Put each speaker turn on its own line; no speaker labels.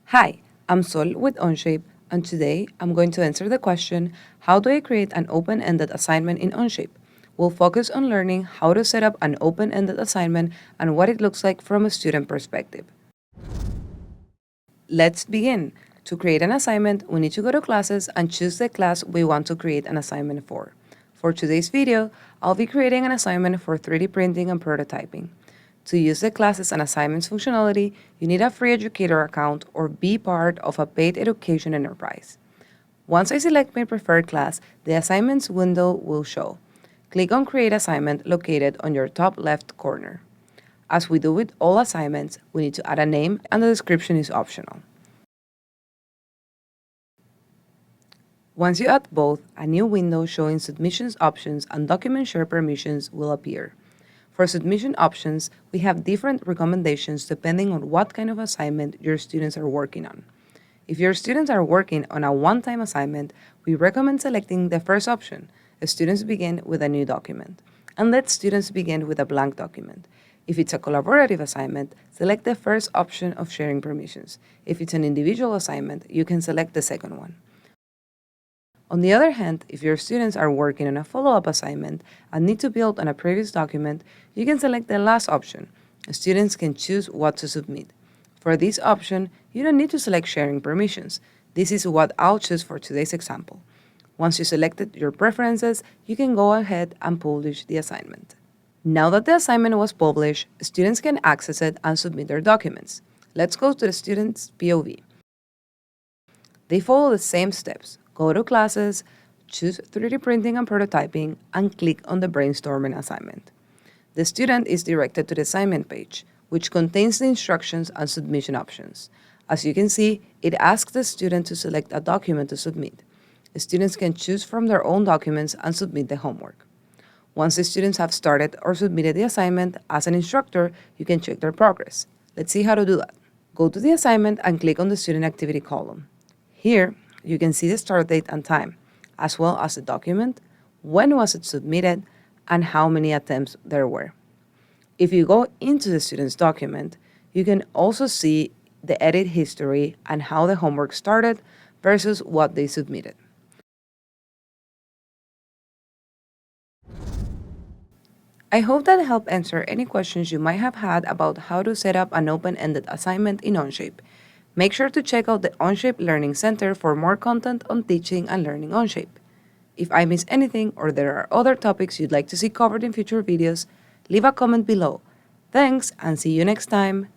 Hi, I'm Sol with Onshape, and today I'm going to answer the question, how do I create an open-ended assignment in Onshape? We'll focus on learning how to set up an open-ended assignment and what it looks like from a student perspective. Let's begin. To create an assignment, we need to go to classes and choose the class we want to create an assignment for. For today's video, I'll be creating an assignment for 3D printing and prototyping. To use the classes and assignments functionality, you need a free educator account or be part of a paid education enterprise. Once I select my preferred class, the assignments window will show. Click on Create Assignment located on your top left corner. As we do with all assignments, we need to add a name and the description is optional. Once you add both, a new window showing submissions options and document share permissions will appear. For submission options, we have different recommendations depending on what kind of assignment your students are working on. If your students are working on a one-time assignment, we recommend selecting the first option, students begin with a new document, and let students begin with a blank document. If it's a collaborative assignment, select the first option of sharing permissions. If it's an individual assignment, you can select the second one. On the other hand, if your students are working on a follow-up assignment and need to build on a previous document, you can select the last option. Students can choose what to submit. For this option, you don't need to select sharing permissions. This is what I'll choose for today's example. Once you selected your preferences, you can go ahead and publish the assignment. Now that the assignment was published, students can access it and submit their documents. Let's go to the student's POV. They follow the same steps. Go to classes, choose 3D printing and prototyping, and click on the brainstorming assignment. The student is directed to the assignment page, which contains the instructions and submission options. As you can see, it asks the student to select a document to submit. The students can choose from their own documents and submit the homework. Once the students have started or submitted the assignment, as an instructor, you can check their progress. Let's see how to do that. Go to the assignment and click on the student activity column. Here, you can see the start date and time, as well as the document, when was it submitted, and how many attempts there were. If you go into the student's document, you can also see the edit history and how the homework started versus what they submitted. I hope that helped answer any questions you might have had about how to set up an open-ended assignment in Onshape. Make sure to check out the Onshape Learning Center for more content on teaching and learning Onshape. If I miss anything or there are other topics you'd like to see covered in future videos, leave a comment below. Thanks and see you next time!